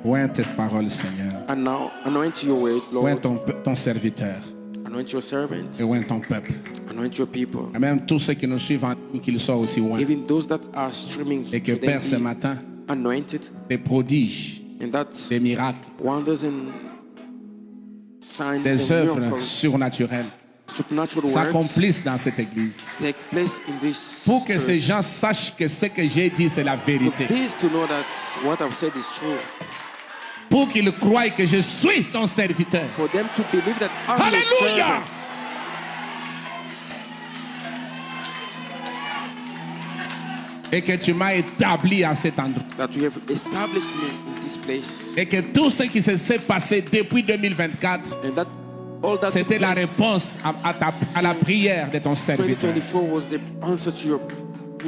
Oins tes paroles, Seigneur. And now anoint your word, Oins Lord. ton serviteur. Anoint your servant. Et oins ton peuple. Anoint your people. Et même tous ceux qui nous suivent en ligne, qu'ils soient aussi oints. Even those that are streaming, Et que should they Père, ce be matin, anointed, des prodiges, and that des miracles, wonders and signs des and œuvres miracles, surnaturelles supernatural works s'accomplissent dans cette église. take place in this Pour que church. ces gens sachent que ce que j'ai dit, c'est la For vérité. these to know that what I've said is true. Pour qu'ils croient que je suis ton serviteur. For them to believe that I'm your Hallelujah. servant. Et que tu m'as établi en cet endroit. That you have established me in this place. Et que tout ce qui s'est passé depuis 2024, And that all that c'était took la place réponse à la prière de ton serviteur. 2024 was the answer to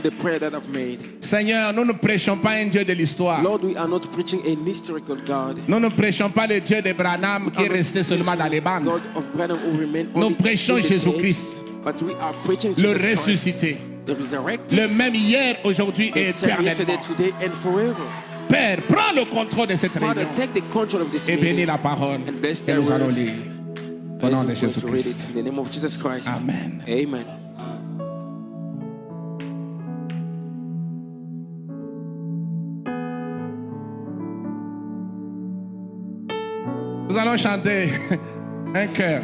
the prayer that I've made. Seigneur, nous ne prêchons pas un Dieu de l'histoire. Lord, we are not preaching an historical God. Nous ne prêchons pas le Dieu de Branham qui est resté seulement dans les bandes. God of Branham who remain Nous only prêchons in the Jésus-Christ, gates, but we are preaching le Jesus Christ, ressuscité, the resurrected, le même hier, aujourd'hui et the same yesterday, éternellement. today, and forever. Père, prends le contrôle de cette Father, réunion take the control of this et bénis meeting. la parole And bless que thy nous allons word. lire. Au nom de As we go to read it Jésus-Christ. in the name of Jesus Christ. Amen. Amen. Nous allons chanter un chœur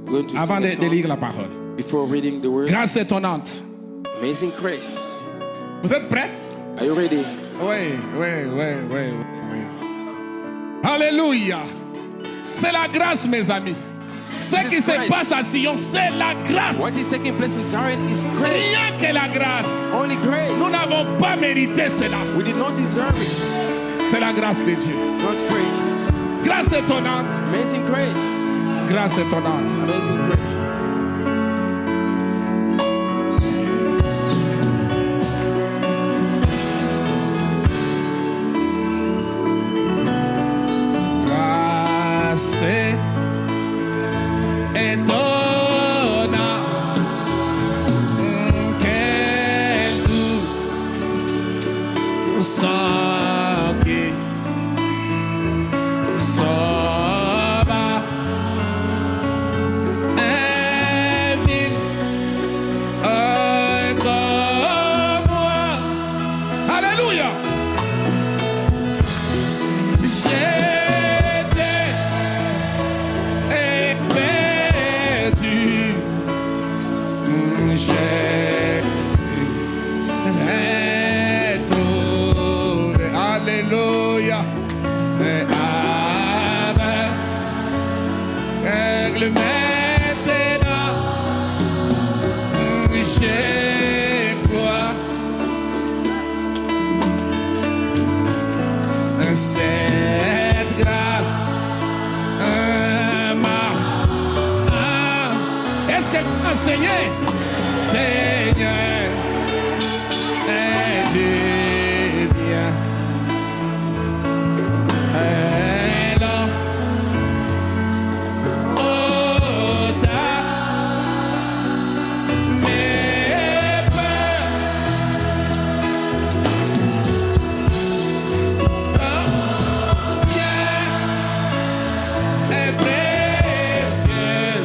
We're going to avant sing a de song lire la parole. before reading the word. Grâce étonnante. Amazing grace. Vous êtes prêts? Are you ready? Oui, oui, oui, oui, oui. Alléluia. C'est la grâce, mes amis. Ce qui se Christ. passe à Sion, c'est la grâce. What is taking place in Zion is grace. Rien que la grâce. Only grace. Nous n'avons pas mérité cela. We did not deserve it. C'est la grâce de Dieu. God's grace. Grâce étonnante. Amazing grace. Grâce étonnante. Amazing grace. Grâce étonnante. Quel goût sans qui sauva un vil comme moi. Alléluia. J'étais perdu. Jésus est trouvé. Alléluia. Et avec le maintenant, j'ai quoi? Cette grâce est-ce qu'elle peut enseigner? Seigneur, es-tu bien? Non. Oh, t'as mes peurs. Est précieux,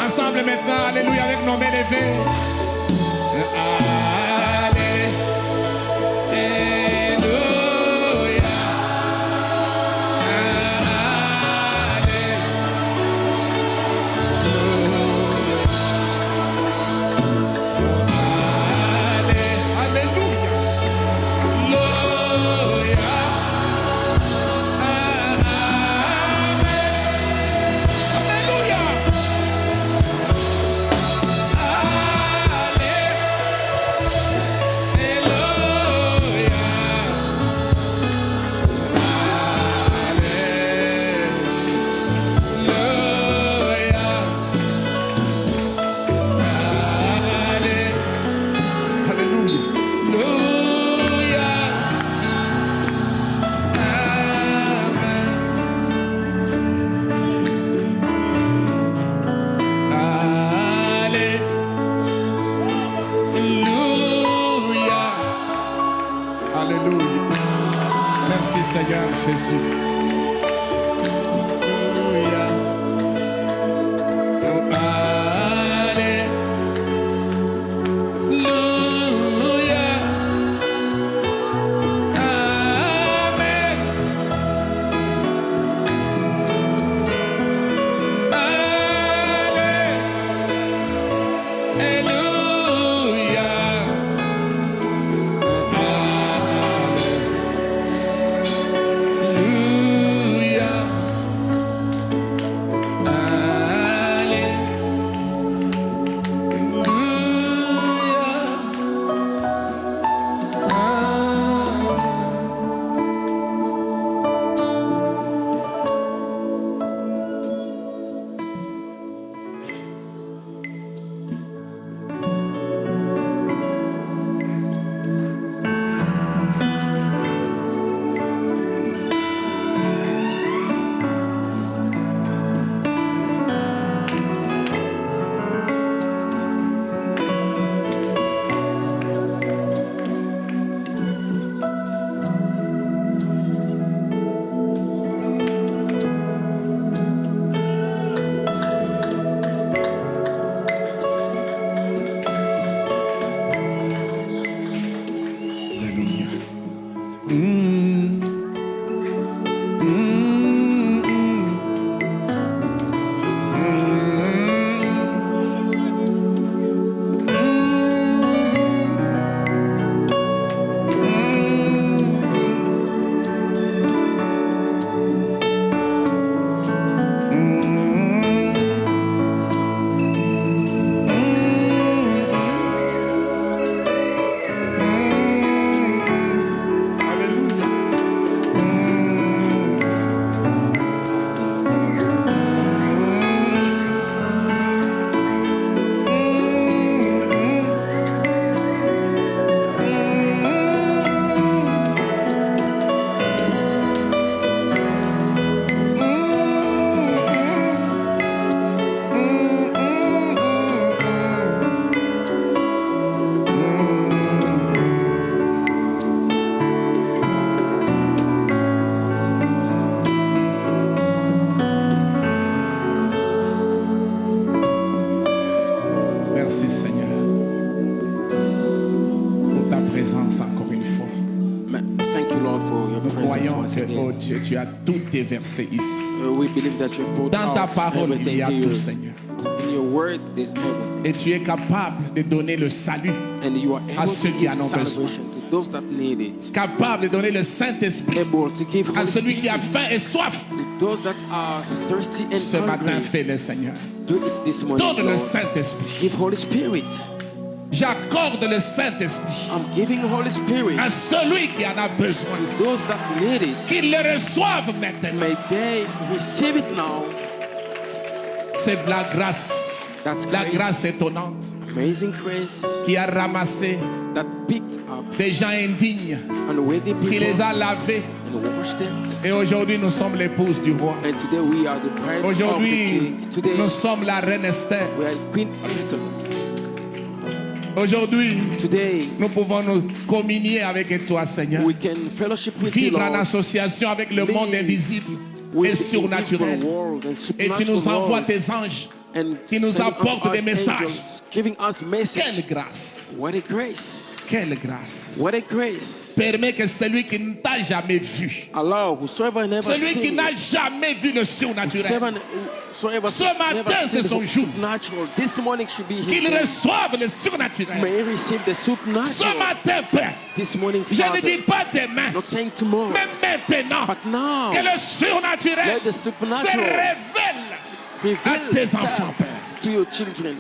Ensemble maintenant, alléluia, avec nos mains levées. Alléluia. Merci Seigneur Jésus. Alléluia. Oh, alléluia. Amen. Alléluia. Merci Seigneur pour ta présence encore une fois. Thank you, Lord, for your Nous presence croyons once que, again. oh Dieu, tu as tout déversé ici. We believe that you poured Dans ta out parole, il everything y a here. tout, Seigneur. In your word, there's everything. Et tu es capable de donner le salut, And you are able ceux to qui give en ont besoin. salvation to those that need it. capable de donner le Saint-Esprit Able to give à Holy celui qui a Spirit faim et soif. to those that are thirsty and Ce matin, hungry. fais-le, Seigneur. Do it this morning, Donne le Lord. Saint-Esprit. Give Holy Spirit. J'accorde le Saint-Esprit I'm giving Holy Spirit à celui qui en a besoin. to those that need it. Qu'il le reçoive maintenant. May they receive it now. C'est la grâce. That's La grace, grâce étonnante amazing grace qui a ramassé that picked up des gens indignes, unworthy qui people les a lavés. and washed them. Et aujourd'hui, nous sommes l'épouse du roi. And today we are the bride of the Aujourd'hui, King. Today nous sommes la reine Esther. we are Queen Esther. Aujourd'hui, Today nous pouvons nous communier avec toi, Seigneur. we can fellowship with you, Vivre en Lord. association avec le monde invisible With et the surnaturel. invisible world and Et tu nous supernatural envoies world. tes anges and qui nous sending apporte us des messages. angels, giving us message. Quelle grâce! What a grace! Quelle grâce! What a grace! Permets que celui qui ne t'a jamais vu, Allah, whosoever never celui qui seen n'a you, jamais vu le surnaturel, whosoever Ce matin, never c'est seen son the jour. supernatural, this morning should be his qu'il day. reçoive le surnaturel. May he receive the Ce supernatural matin, Père, this morning, je ne Father. dis pas demain, Not saying tomorrow, mais maintenant, but now. que le surnaturel Let the se supernatural révèle à reveal tes enfants, itself Père. to your children.